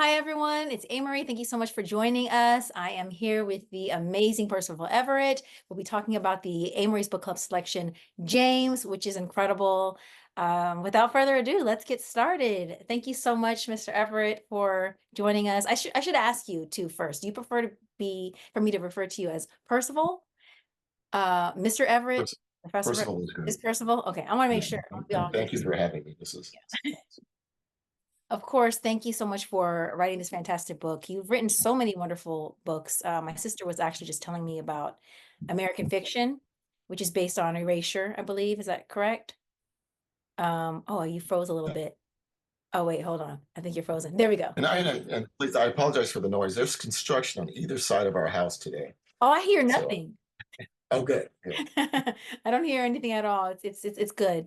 Hi, everyone. It's Amory. Thank you so much for joining us. I am here with the amazing Percival Everett. We'll be talking about the Amory's Book Club selection, James, which is incredible. Without further ado, let's get started. Thank you so much, Mr. Everett, for joining us. I should ask you too first. Do you prefer for me to refer to you as Percival, Mr. Everett, Perc- Professor Everett? Percival is good. Is Percival? Okay, I want to make Yeah, sure we all and get thank you for having me. This is Of course, thank you so much for writing this fantastic book. You've written so many wonderful books. My sister was actually just telling me about American Fiction, which is based on Erasure, I believe. Is that correct? Oh, you froze a little bit. Oh, wait, hold on. I think you're frozen. There we go. and please, I apologize for the noise. There's construction on either side of our house today. Oh, I hear So, nothing. oh, good, good. I don't hear anything at all. It's good.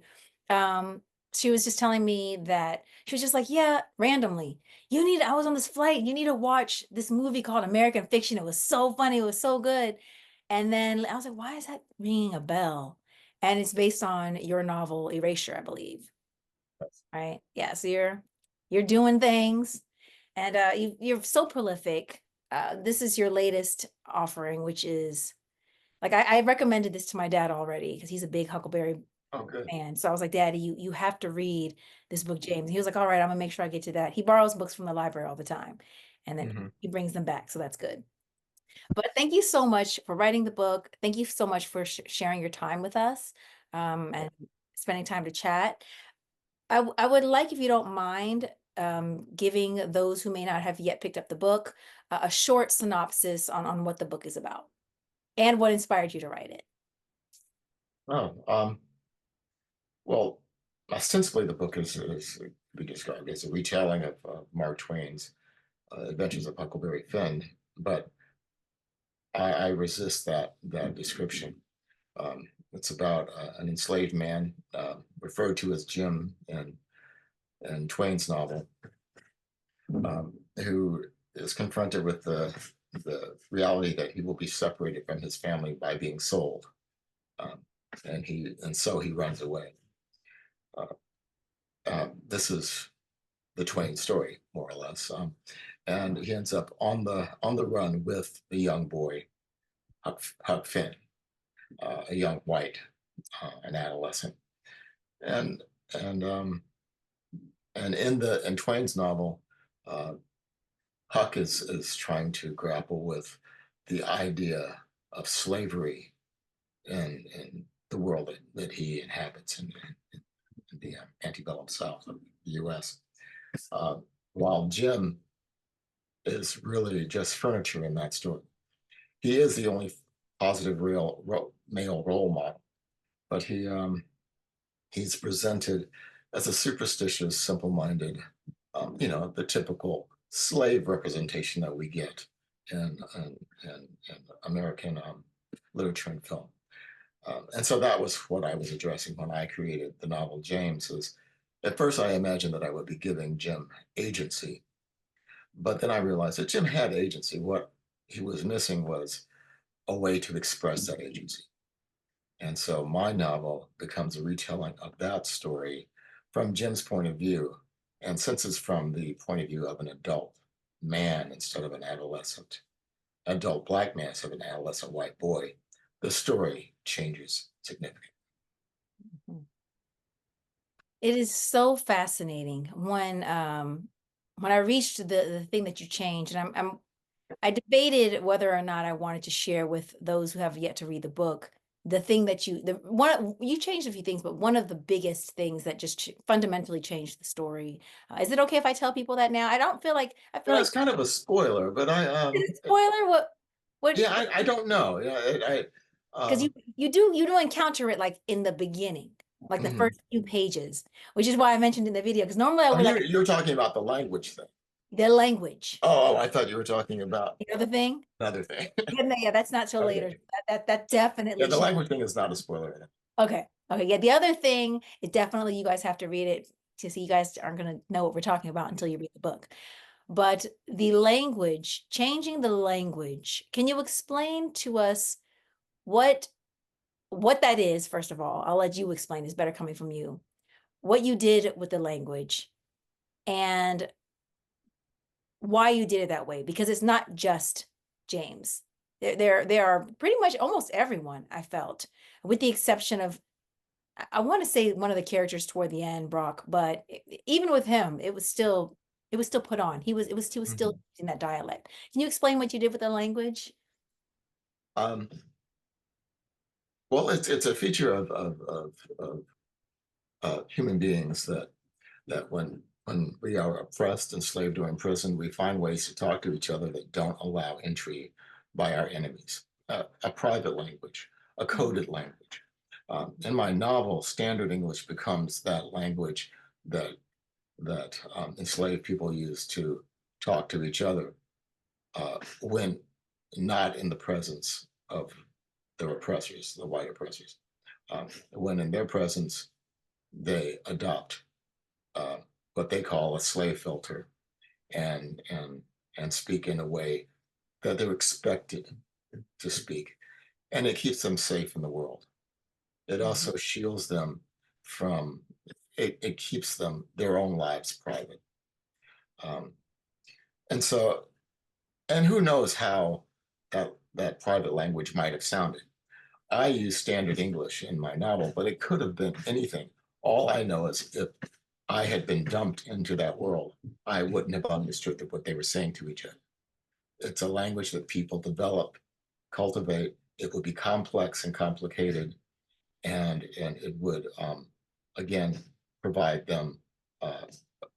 Um, she was just telling me that she was just like, yeah, randomly, I was on this flight. You need to watch this movie called American Fiction. It was so funny. It was so good. And then I was like, why is that ringing a bell? And it's based on your novel Erasure, I believe. Right? Yeah. So you're doing things, and you're so prolific. This is your latest offering, which is like I recommended this to my dad already because he's a big Huckleberry Oh, good. fan. So I was like, Daddy, you have to read this book, James. And he was like, all right, I'm gonna make sure I get to that. He borrows books from the library all the time, and then Hmm. he brings them back. So that's good. But thank you so much for writing the book. Thank you so much for sharing your time with us, and spending time to chat. I would like, if you don't mind, giving those who may not have yet picked up the book a short synopsis on what the book is about and what inspired you to write it. Oh, well, ostensibly the book is we described as a retelling of Mark Twain's Adventures of Huckleberry Finn, but I resist that description. It's about an enslaved man referred to as Jim in Twain's novel, who is confronted with the reality that he will be separated from his family by being sold, um, and so he runs away. Uh, this is the Twain story, more or less, and he ends up on the run with a young boy, Huck Finn, a young white, an adolescent, and and um, and in Twain's novel. Uh, Huck is trying to grapple with the idea of slavery in the world that he inhabits in the antebellum South of the U.S. Uh, while Jim is really just furniture in that story. He is the only positive male role model, but he's presented as a superstitious, simple-minded, the typical slave representation that we get in American literature and film. And so that was what I was addressing when I created the novel James. Is at first I imagined that I would be giving Jim agency, but then I realized that Jim had agency. What he was missing was a way to express that agency. And so my novel becomes a retelling of that story from Jim's point of view. And since it's from the point of view of an adult man instead of an adult black man instead of an adolescent white boy, the story changes significantly. Mhm. It is so fascinating when I reached the thing that you changed, and I debated whether or not I wanted to share with those who have yet to read the book the thing that you changed a few things, but one of the biggest things that just fundamentally changed the story. Is it okay if I tell people that now? I feel Yeah, like it's kind of a spoiler, but is it spoiler? What? yeah, I don't know. Yeah, Because um, you do encounter it like in the beginning, like the mhm. first few pages, which is why I mentioned in the video. Because normally I Oh, would like you're talking about the language thing. their language. Oh, I thought you were talking about The other thing, another thing. yeah, no, yeah, that's not till later. Okay. That Yeah, definitely the changes. language thing is not a spoiler. Okay. Okay. Yeah. The other thing is definitely you guys have to read it to see. You guys aren't going to know what we're talking about until you read the book. But the language, changing the language, can you explain to us what what that is, first of all? I'll let you explain. It's better coming from you. What you did with the language and why you did it that way, because it's not just James. There are pretty much almost everyone, I felt, with the exception of, I want to say one of the characters toward the end, Brock, but even with him, it was still put on. He was still Mhm. in that dialect. Can you explain what you did with the language? Um, well, it's a feature of human beings that when we are oppressed, enslaved, or imprisoned, we find ways to talk to each other that don't allow entry by our enemies. A private language, a Mhm. coded language. In my novel, Standard English becomes that language that enslaved people use to talk to each other when not in the presence of their oppressors, the white oppressors. When in their presence, they adopt uh, what they call a slave filter and speak in a way that they're expected to speak, and it keeps them safe in the world. It Mhm. also shields them from it keeps them their own lives private. Um, and so, and who knows how that private language might have sounded. I use standard English in my novel, but it could have been anything. All I know is if I had been dumped into that world, I wouldn't have understood what they were saying to each other. It's a language that people develop, cultivate. It would be complex and complicated, and it would again provide them uh,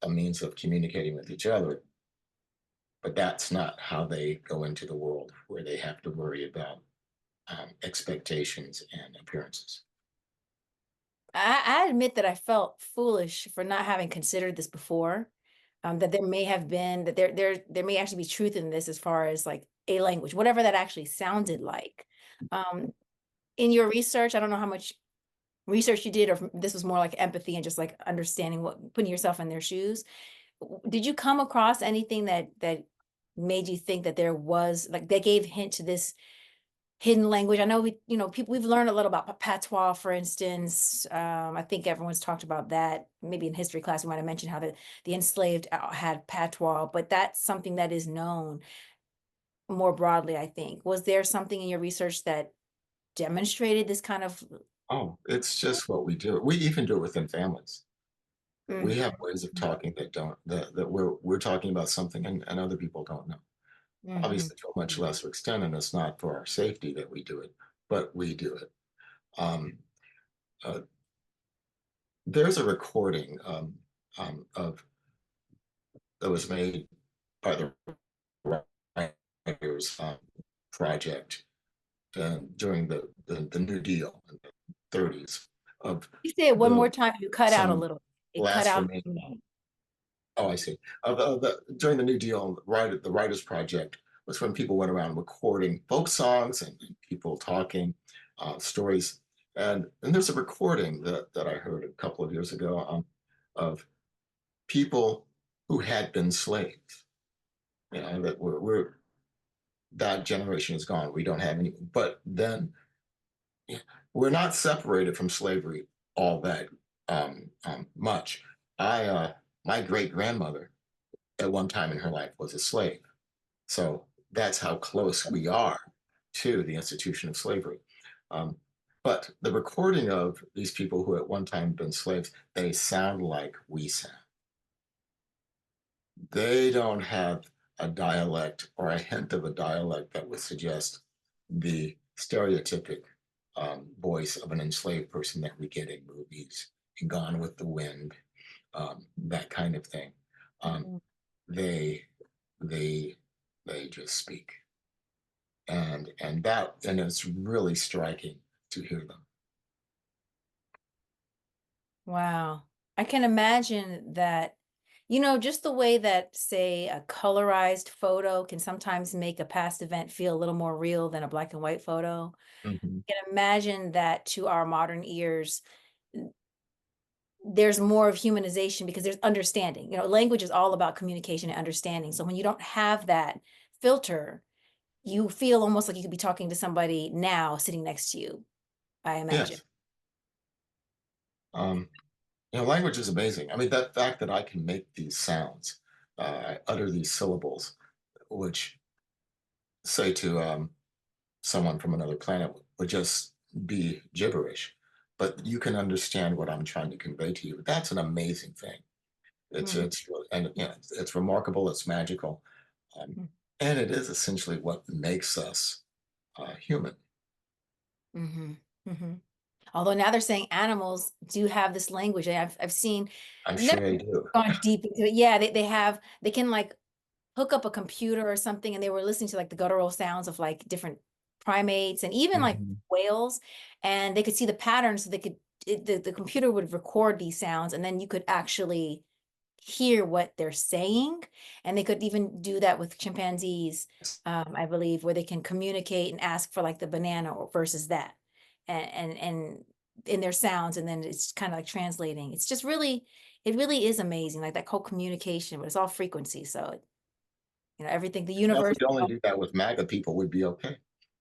a means of communicating with each other. But that's not how they go into the world where they have to worry about expectations and appearances. I admit that I felt foolish for not having considered this before. That there may have been that there may actually be truth in this as far as like a language, whatever that actually sounded like. Um, in your research, I don't know how much research you did, or if this was more like empathy and just like understanding what, putting yourself in their shoes. Did you come across anything that made you think that there was like they gave hint to this hidden language? I know people, we've learned a little about patois, for instance. I think everyone's talked about that. Maybe in history class, we might have mentioned how the enslaved had patois, but that's something that is known more broadly, I think. Was there something in your research that demonstrated this kind of? Oh, it's just what we do. We even do it within families. We Mhm, have ways of talking that don't that we're talking about something and other people don't know. mhm, Obviously, to a much lesser extent, and it's not for our safety that we do it, but we do it. Um, uh, there's a recording of that was made by the writers project during the New Deal in the 30s of you say it one more the time, you cut out a some little. It cut out. blasphemy. Oh, I see. Of the during the New Deal, the Writers Project was when people went around recording folk songs and people talking stories. And there's a recording that I heard a couple of years ago of people who had been slaves. You know, that we're that generation is gone. We don't have any. But then yeah, we're not separated from slavery all that much. I my great grandmother at one time in her life was a slave. So that's how close we are to the institution of slavery. Um, but the recording of these people who at one time been slaves, they sound like we sound. They don't have a dialect or a hint of a dialect that would suggest the stereotypic voice of an enslaved person that we get in movies, Gone with the Wind, that kind of thing. Um, Mhm. they they they just speak, and it's really striking to hear them. Wow. I can imagine that, just the way that, say, a colorized photo can sometimes make a past event feel a little more real than a black and white photo. Mhm. I can imagine that to our modern ears, there's more of humanization because there's understanding. Language is all about communication and understanding. So when you don't have that filter, you feel almost like you could be talking to somebody now sitting next to you, I imagine. Yes. Language is amazing. I mean, that fact that I can make these sounds I utter these syllables, which say to someone from another planet would just be gibberish. But you can understand what I'm trying to convey to you. That's an amazing thing. Mhm, And it's remarkable. It's magical, um, mm, and it is essentially what makes us human. mhm, mhm. Although now they're saying animals do have this language. I've seen, I'm I've never sure they do. gone deep into it. Yeah, they can like hook up a computer or something, and they were listening to like the guttural sounds of like different primates and even like Mhm. whales, and they could see the patterns. So they could the computer would record these sounds, and then you could actually hear what they're saying. And they could even do that with chimpanzees, I believe, where they can communicate and ask for like the banana versus that, and in their sounds, and then it's kind of like translating. It's just really, it really is amazing, like that whole communication, but it's all frequency. So everything, the Now, if we universe. could only do that with MAGA people, we'd be okay.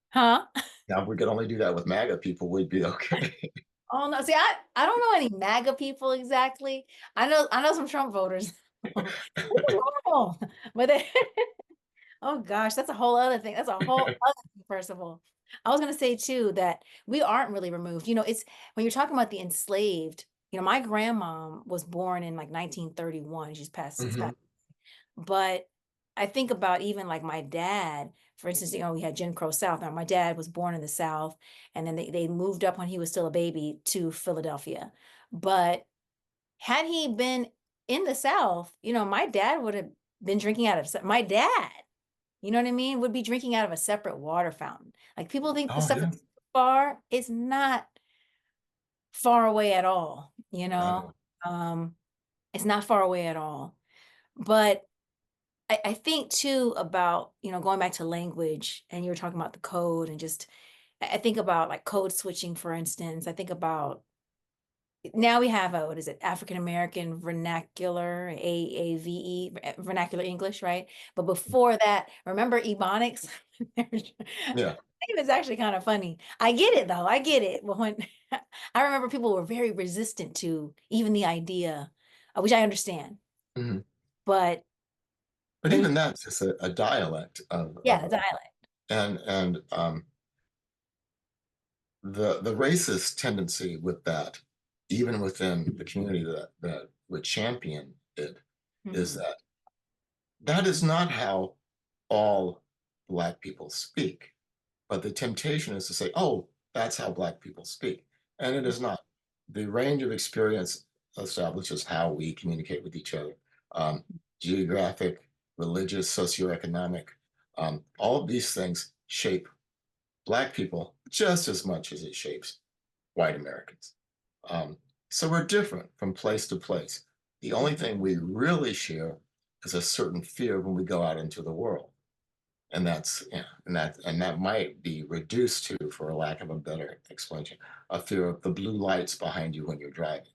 Huh? Now, if we could only do that with MAGA people, we'd be okay. Oh no, see, I don't know any MAGA people exactly. I know some Trump voters. It's horrible. But they, oh gosh, that's a whole other thing. That's a whole other thing, first of all. I was gonna say too that we aren't really removed. It's when you're talking about the enslaved, my grandma was born in like 1931. She's passed since Mhm. passed. But I think about even like my dad, for instance, we had Jim Crow South. Now, my dad was born in the South, and then they moved up when he was still a baby to Philadelphia. But had he been in the South, my dad would have been drinking out of my dad, you know what I mean, would be drinking out of a separate water fountain. Like people think the Oh, stuff yeah. is far, it's not far away at all, Not at all. Um, it's not far away at all. But I think too about, going back to language, and you were talking about the code, and just I think about like code switching, for instance. I think about now we have a, what is it, African American vernacular, AAVE, vernacular English, right? But before that, remember Ebonics? Yeah. Name is actually kind of funny. I get it though. I get it. But when I remember people were very resistant to even the idea, which I understand. Mhm. But But then you, even that's just a dialect yeah, of the dialect. and the racist tendency with that, even within the community that would champion it, is Mhm. that that is not how all Black people speak. But the temptation is to say, "Oh, that's how Black people speak," and it is not. The range of experience establishes how we communicate with each other. Geographic, religious, socioeconomic, all of these things shape Black people just as much as it shapes white Americans. Um, so we're different from place to place. The only Mhm. thing we really share is a certain fear when we go out into the world. And that's yeah, and that might be reduced to, for a lack of a better explanation, a fear of the blue lights behind you when you're driving.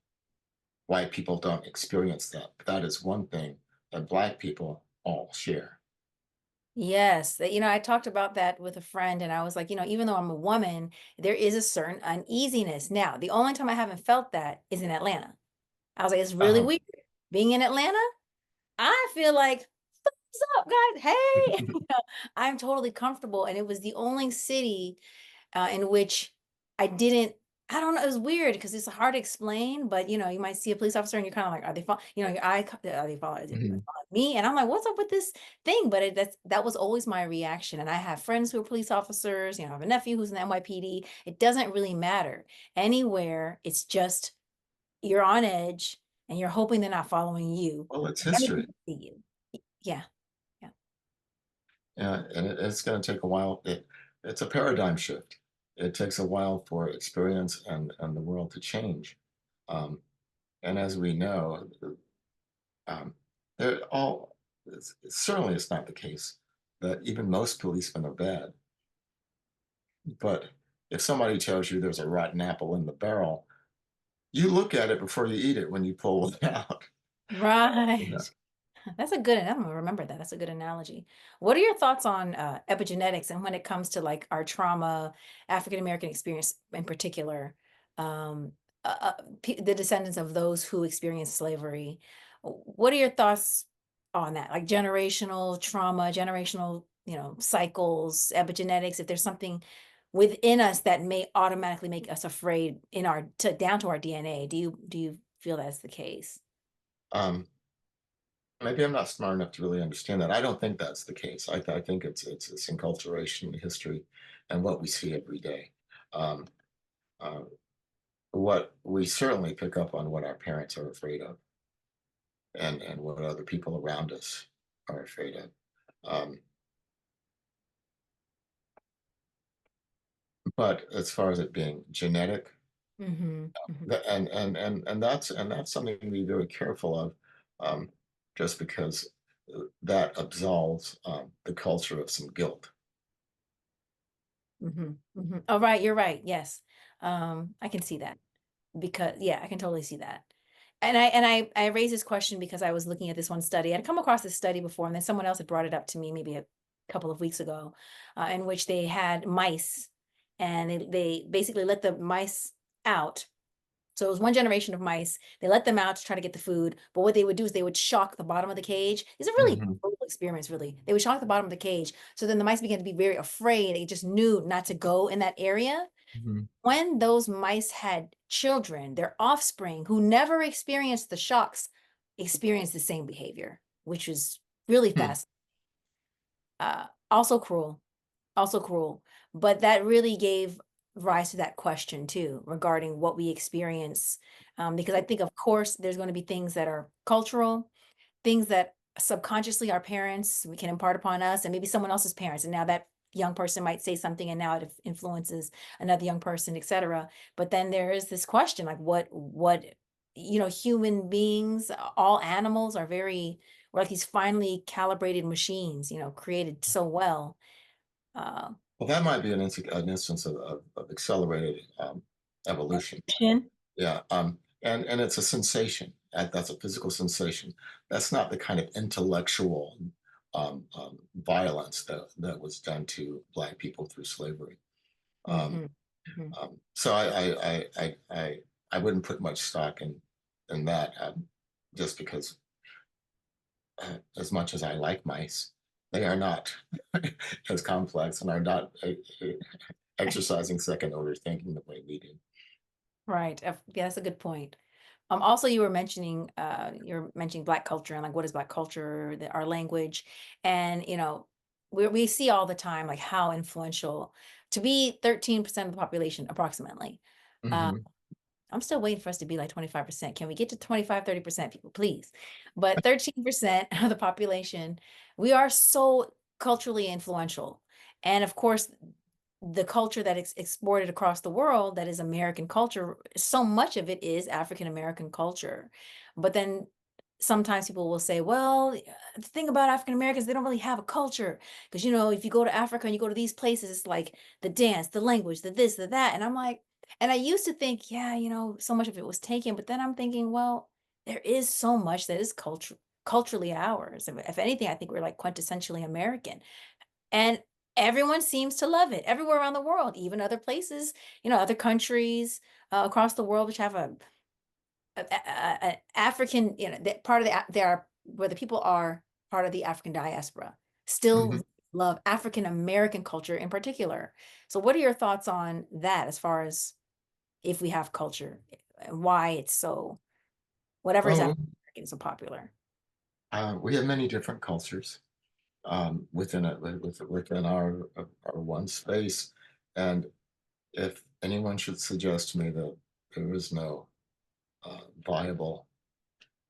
White people don't experience that. But that is one thing that Black people all share. Yes, I talked about that with a friend, and I was like, even though I'm a woman, there is a certain uneasiness. Now, the only time I haven't felt that is in Atlanta. I was like, it's really Uh-huh. weird. Being in Atlanta, I feel like, what's up, guys? Hey, I'm totally comfortable. And it was the only city in which I didn't, I don't know, it was weird because it's hard to explain, but you might see a police officer and you're kind of like, are they following, your eye, are they following, is it Mhm. following me? And I'm like, what's up with this thing? But that was always my reaction. And I have friends who are police officers, I have a nephew who's in the NYPD. It doesn't really matter anywhere. It's just, you're on edge and you're hoping they're not following you. Well, it's And then history. they see you. Yeah. Yeah. Yeah, and it's going to take a while. It's a paradigm shift. It takes a while for experience and the world to change. Um, and as we know, um, they're all certainly it's not the case that even most policemen are bad. But if somebody tells you there's a rotten apple in the barrel, you look at it before you eat it when you pull it out. Yeah. Right. I'm gonna remember that. That's a good analogy. What are your thoughts on epigenetics, and when it comes to like our trauma, African American experience in particular, um, the descendants of those who experienced slavery? What are your thoughts on that, like generational trauma, generational, cycles, epigenetics, if there's something within us that may automatically make us afraid in down to our DNA. Do you feel that's the case? Um, Maybe I'm not smart enough to really understand that. I don't think that's the case. I think it's enculturation, history, and what we see every day. Um, uh, what we certainly pick up on what our parents are afraid of, and what other people around us are afraid of. Um, but as far as it being genetic, Mhm, mhm, and that's something to be very careful of, just because that absolves the culture of some guilt. mhm, mhm. Oh, right, you're right, yes. I can see that. Because yeah, I can totally see that. And I raised this question because I was looking at this one study. I'd come across this study before, and then someone else had brought it up to me maybe a couple of weeks ago, in which they had mice, and they basically let the mice out. So it was one generation of mice. They let them out to try to get the food, but what they would do is they would shock the bottom of the cage. It's a really Mhm, brutal experience, really. They would shock the bottom of the cage. So then the mice began to be very afraid. They just knew not to go in that area. mhm, When those mice had children, their offspring who never experienced the shocks experienced the same behavior, which was really hmm. fast. Also cruel, also cruel. But that really gave rise to that question too, regarding what we experience. Because I think, of course, there's going to be things that are cultural, things that subconsciously our parents we can impart upon us, and maybe someone else's parents, and now that young person might say something and now it influences another young person, etc. But then there is this question, like what human beings, all animals are very, we're like these finely calibrated machines, created so well. uh Well, that might be an instance of accelerated evolution. Evolution. Yeah, and it's a sensation. That's a physical sensation. That's not the kind of intellectual violence that was done to Black people through slavery. Um, Hmm. Hmm. so I wouldn't put much stock in that, just because, as much as I like mice, they are not as complex and are not exercising second order thinking the way we do. Right. Yeah, that's a good point. Also, you were mentioning Black culture and like what is Black culture, our language, and we see all the time like how influential to be 13% of the population approximately. Uh, Hmm. I'm still waiting for us to be like 25%. Can we get to 25, 30% people, please? But 13% of the population, we are so culturally influential. And of course, the culture that is exported across the world, that is American culture, so much of it is African American culture. But then sometimes people will say, well, the thing about African Americans, they don't really have a culture. Because, if you go to Africa and you go to these places, it's like the dance, the language, the this, the that. And I'm like, and I used to think, yeah, so much of it was taken. But then I'm thinking, well, there is so much that is culturally ours. If anything, I think we're like quintessentially American. And everyone seems to love it everywhere around the world, even other places, other countries across the world, which have African, that part of they are where the people are part of the African diaspora, Hmm. still love African American culture in particular. So, what are your thoughts on that as far as if we have culture and why it's so, whatever is Well, African American is so popular? we have many different cultures within our one space, and if anyone should suggest to me that there is no viable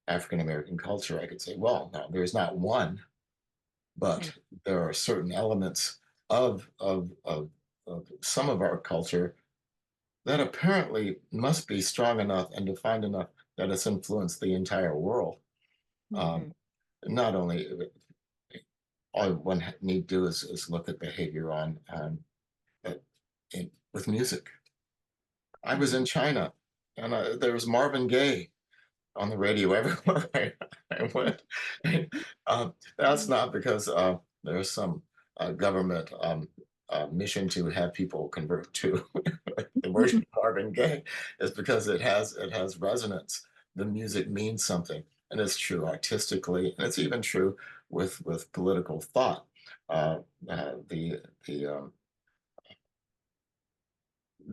African American culture, I could say, well, no, there's not one, Mm, but there are certain elements of some of our culture that apparently must be strong enough and defined enough that it's influenced the entire world. Um, mhm, Not only all one need to do is look at behavior uh, with music. I was mhm, in China, and there was Marvin Gaye on the radio everywhere I went. That's not because there's some government mission to have people convert to the mhm, worship of Marvin Gaye. It's because it has resonance. The music means something. and it's true artistically, and it's even true with political thought. The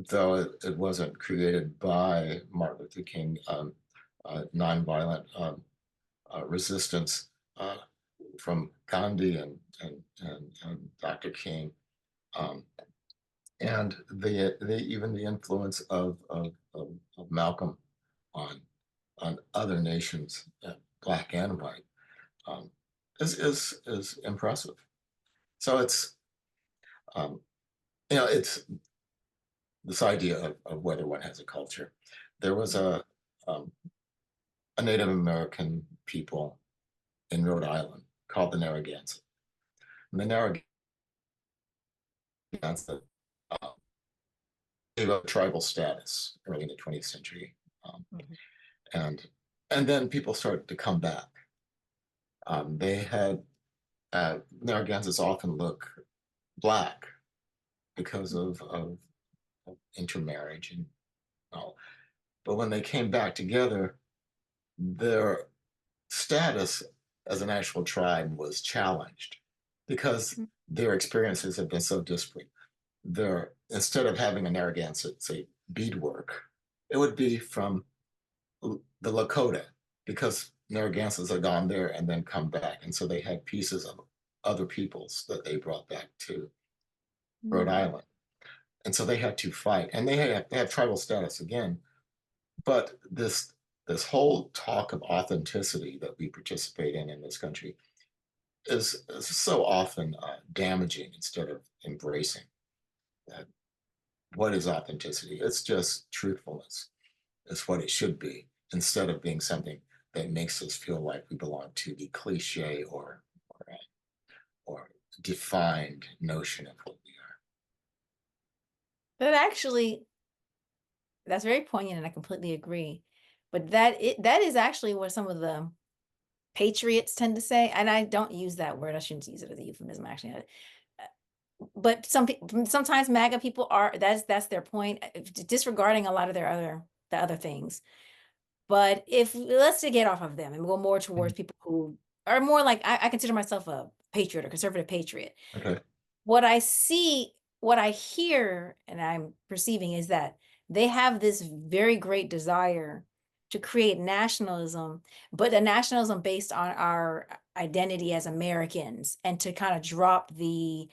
though it wasn't created by Martin Luther King, nonviolent resistance uh, from Gandhi and Dr. King, um, and the even the influence of Malcolm on other nations, black and white, um, is impressive. So um, it's this idea of whether one has a culture. There was um, a Native American people in Rhode Island called the Narragansett. And the Narragansett uh, gave up tribal status early in the 20th century, um, Mhm. and then people started to come back. They had Narragansetts often look black because of intermarriage and all. But when they came back together, their status as an actual tribe was challenged because Mhm. their experiences have been so disparate. Instead of having a Narragansett say beadwork, it would be from the Lakota because Narragansetts had gone there and then come back, and so they had pieces of other peoples that they brought back to Rhode Mm. Island, and so they had to fight, and they have tribal status again. But this whole talk of authenticity that we participate in this country is so often damaging instead of embracing that. What is authenticity? It's just truthfulness. It's what it should be instead of being something that makes us feel like we belong to the cliche or defined notion of what we are. That actually, that's very poignant, and I completely agree. But that is actually what some of the patriots tend to say, and I don't use that word. I shouldn't use it as a euphemism, actually. But sometimes MAGA people are, that's their point, disregarding a lot of the other things. But if let's to get off of them and go more towards Mhm. people who are more like, I consider myself a patriot, a conservative patriot. Okay. What I see, what I hear, and I'm perceiving is that they have this very great desire to create nationalism, but a nationalism based on our identity as Americans, and to kind of drop the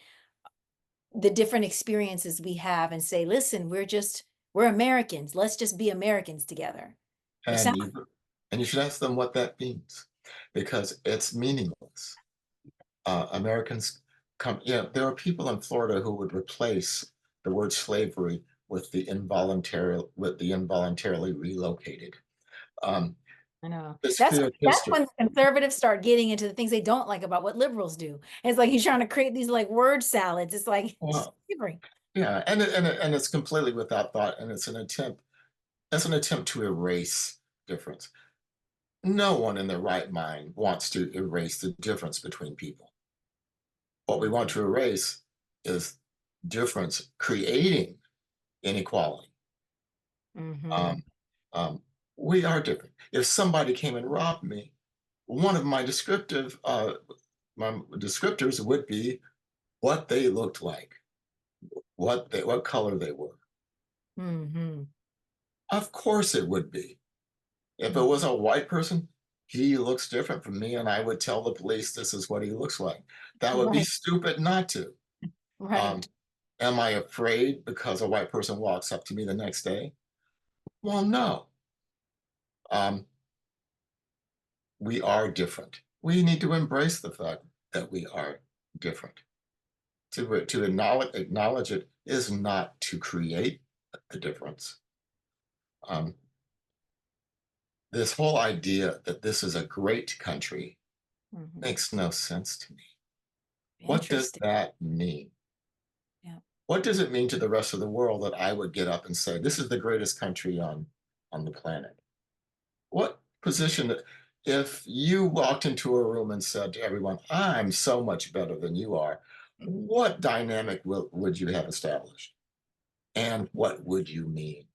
different experiences we have and say, listen, we're Americans. Let's just be Americans together. Which And sounds you should ask them what that means because it's meaningless. Americans come, there are people in Florida who would replace the word slavery with the involuntarily relocated. Um, I know. it's That's clear that's history. when conservatives start getting into the things they don't like about what liberals do. It's like he's trying to create these like word salads. It's like Well, slavery. yeah, and it's completely without thought, and it's an attempt to erase difference. No one in their right mind wants to erase the difference between people. What we want Mhm, to erase is difference creating inequality. mhm. Um, um, we are different. If somebody came and robbed me, one of my descriptors would be what they looked like, what color they were. Mhm. Of course, it would be. If it was Mhm. a white person, he looks different from me, and I would tell the police this is what he looks like. That would be Right, stupid not to. right. Um, am I afraid because a white person walks up to me the next day? Well, no. Um, we are different. We need to embrace the fact that we are different. To acknowledge it is not to create a difference. Um, this whole idea that this is a great country Mhm. makes no sense to me. What does Interesting. that mean? Yeah. What does it mean to the rest of the world that I would get up and say, this is the greatest country on the planet? What position, if you walked into a room and said to everyone, I'm so much better than you are, what dynamic would you have established? And what would you mean?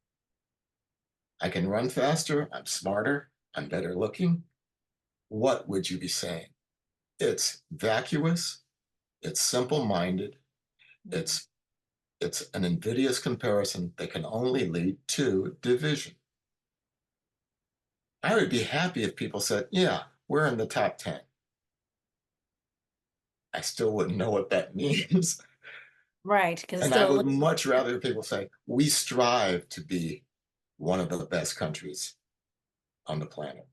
I can run faster, I'm smarter, I'm better looking. what would you be saying? It's vacuous, it's simple-minded, Mhm. it's it's an invidious comparison that can only lead to division. I would be happy if people said, "Yeah, we're in the top 10." I still wouldn't know what that means. Right, because it's And I still a would little. much rather people say, "We strive to be one of the best countries on the planet."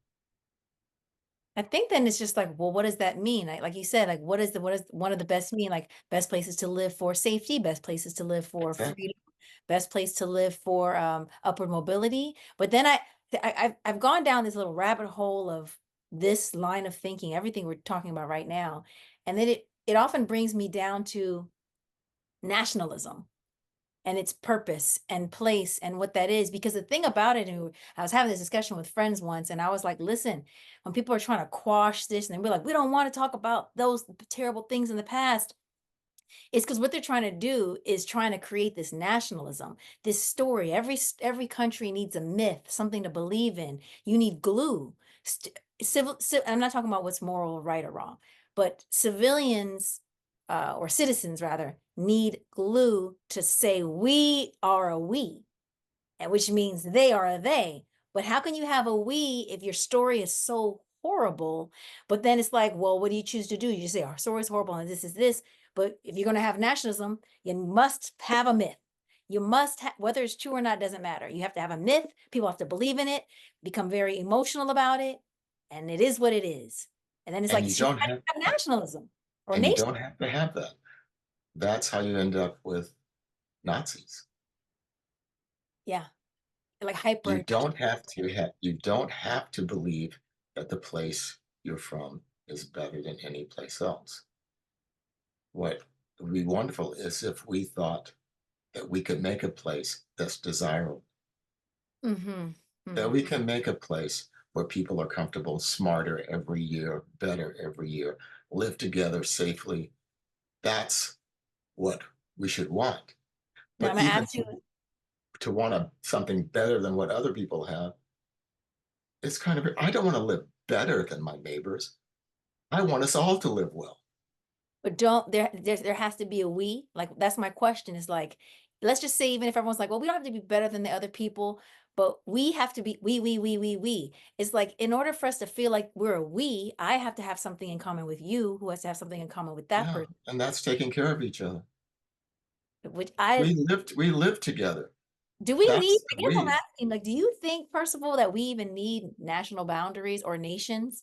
I think then it's just like, well, what does that mean? Like you said, like what is one of the best mean? Like best places to live for safety, best places to live for Exactly. freedom, best place to live for upward mobility. But then I've gone down this little rabbit hole of this line of thinking, everything we're talking about right now, and then it often brings me down to nationalism and its purpose and place and what that is. Because the thing about it, and I was having this discussion with friends once, and I was like, listen, when people are trying to quash this and we're like, we don't want to talk about those terrible things in the past, it's because what they're trying to do is trying to create this nationalism, this story. Every country needs a myth, something to believe in. You need glue. I'm not talking about what's moral or right or wrong, but civilians or citizens rather need glue to say we are a we, and which means they are a they. But how can you have a we if your story is so horrible? But then it's like, well, what do you choose to do? You just say our story is horrible and this is this. But if you're going to have nationalism, you must have a myth. You must have, whether it's true or not, doesn't matter. You have to have a myth. People have to believe in it, become very emotional about it, and it is what it is. And then it's And like, you so you don't gotta have have nationalism or and you nation. don't have to have that. That's how you end up with Nazis. Yeah, like You don't have to believe that the place you're from is better than any place else. What would be wonderful is if we thought that we could make a place that's desirable, Mm-hmm. that we Mm-hmm. can make a place where people are comfortable, smarter every year, better every year, live together safely. That's what we should want. Now I'm But gonna even ask you. to want something better than what other people have, it's kind of, I don't want to live better than my neighbors. I want us all to live well. But don't there has to be a we? Like, that's my question is like, let's just say even if everyone's like, "Well, we don't have to be better than the other people, but we have to be we." It's like in order for us to feel like we're a we, I have to have something in common with you, who has to have something in common with that Yeah, person, and that's taking care of each other. which I We live together. do we need That's I the guess I'm we. asking, like, do you think, Percival, that we even need national boundaries or nations?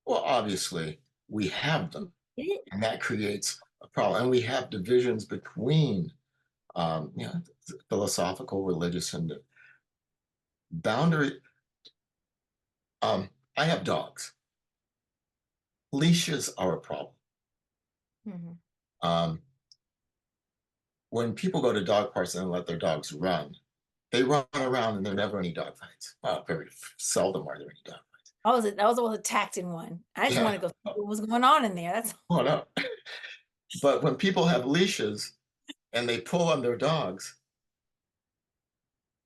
Well, obviously, we have them, It and that creates a problem. And we have divisions between, you know, philosophical, religious, and boundary. I have dogs. Leashes are a problem. Mhm. Um, when people go to dog parks and let their dogs run, they run around and there are never any dog fights. Well, very seldom are there any dog fights. That was a tacting one. I just Yeah. wanna go see Oh, what was going on in there, that's oh no. But when people have leashes and they pull on their dogs,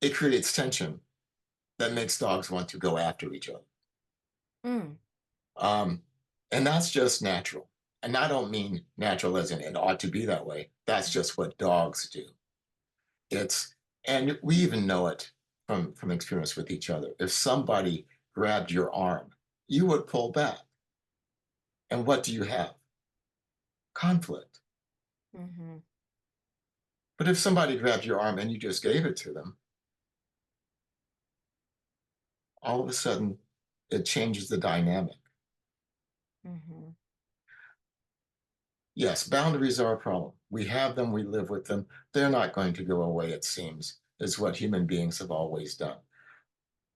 it creates tension that makes dogs want to go after each other. mm, Um, and that's just natural. And I don't mean natural as in it ought to be that way. That's just what dogs do. It's and we even know it from experience with each other. If somebody grabbed your arm, you would pull back. And what do you have? Conflict. mhm. But if somebody grabbed your arm and you just gave it to them, all of a sudden it changes the dynamic. Mhm. Yes, boundaries are a problem. We have them, we live with them. They're not going to go away, it seems, is what human beings have always done.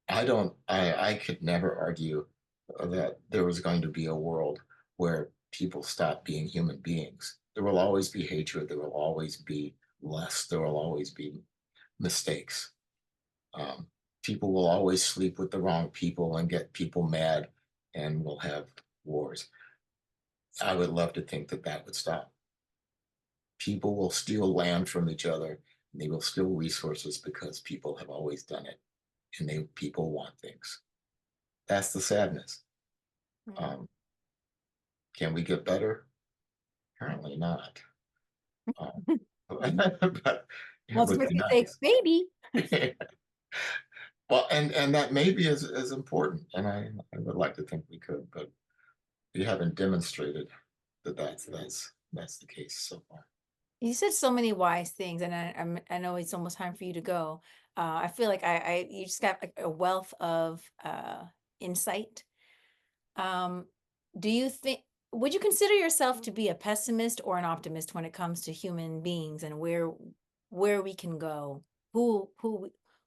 I could never argue that there was going to be a world where people stop being human beings. There will always be hatred, there will always be lust, there will always be mistakes. Um, People will always sleep with the wrong people and get people mad, and we'll have wars. I would love to think that that would stop. People will steal land from each other, and they will steal resources because people have always done it, and people want things. That's the sadness. Mm. Um, can we get better? Apparently not. Um, but it Well, it's would makes be me say, nice. maybe. Well, and that maybe is important, and I would like to think we could, but we haven't demonstrated that that's the case so far. You said so many wise things, and I know it's almost time for you to go. I feel like you just got like a wealth of insight. Um, do you think would you consider yourself to be a pessimist or an optimist when it comes to human beings and where we can go, who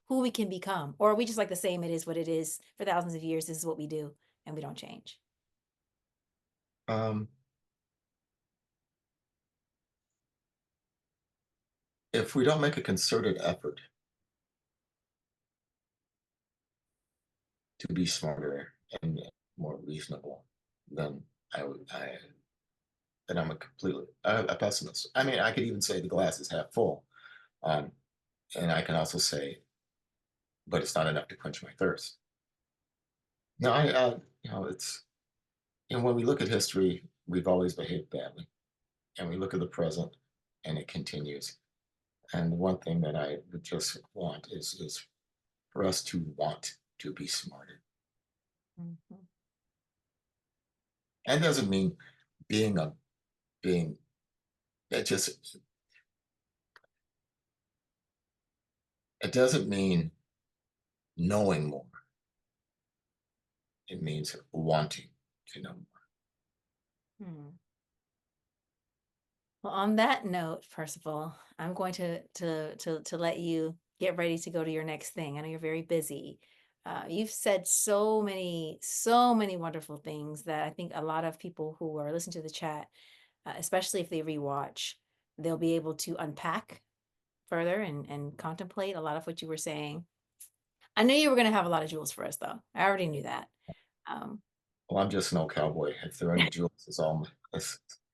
we can become, or are we just like the same? It is what it is for thousands of years. This is what we do, and we don't change. Um, if we don't make a concerted effort to be smarter and more reasonable, then I would I then I'm a completely a pessimist. I mean, I could even say the glass is half full, um, and I can also say, but it's not enough to quench my thirst. No, it's when we look at history, we've always behaved badly, and we look at the present, and it continues. And the one thing that I would just want is for us to want to be smarter. Mhm. And doesn't mean being a being it just it doesn't mean knowing more. It means wanting to know more. Hmm. Well, on that note, Percival, I'm going to let you get ready to go to your next thing. I know you're very busy. You've said so many wonderful things that I think a lot of people who are listening to the chat, especially if they rewatch, they'll be able to unpack further and contemplate a lot of what you were saying. I knew you were going to have a lot of jewels for us, though. I already knew that. Um, Well, I'm just no cowboy. If there are any jewels,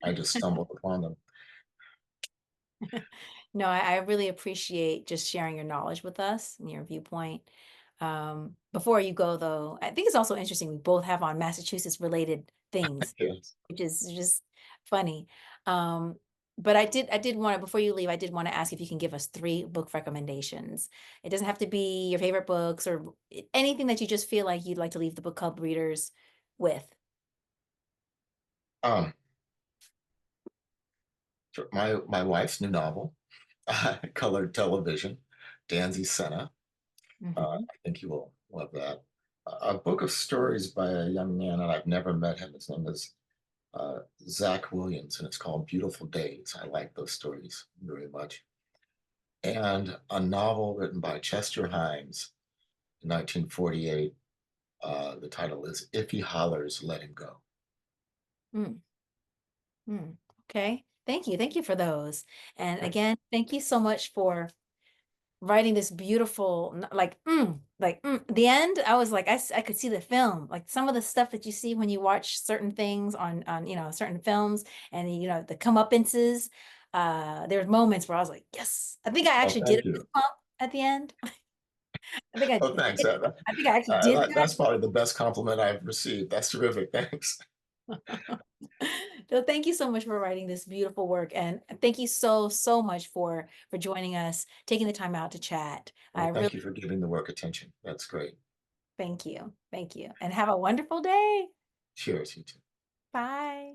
I just stumbled upon them. No, I really appreciate just sharing your knowledge with us and your viewpoint. Before you go, though, I think it's also interesting we both have on Massachusetts related things, Yes. which is just funny. Um, but I did want to, before you leave, I did want to ask if you can give us three book recommendations. It doesn't have to be your favorite books or anything that you just feel like you'd like to leave the book club readers with. Um, my wife's new novel, colored television, Danzy Senna. Mhm. I think you will love that. A book of stories by a young man, and I've never met him. His name is Zach Williams, and it's called Beautiful Days. I like those stories very much. And a novel written by Chester Himes in 1948. The title is If He Hollers, Let Him Go. Mm, mm. Okay. Thank you. Thank you for those. And Right. again, thank you so much for writing this beautiful, the end. I was like, I could see the film, like some of the stuff that you see when you watch certain things on, certain films and, the comeuppances. There's moments where I was like, yes, I think I Oh, actually did a thank fist you. pump at the end. I think I Oh, thanks. did. I think I actually did That's probably the best compliment I've received. That's terrific. Thanks. that. So thank you so much for writing this beautiful work, and thank you so much for joining us, taking the time out to chat. I Well, really thank you for giving the work attention. That's great. thank you, and have a wonderful day. Cheers, you too. Bye.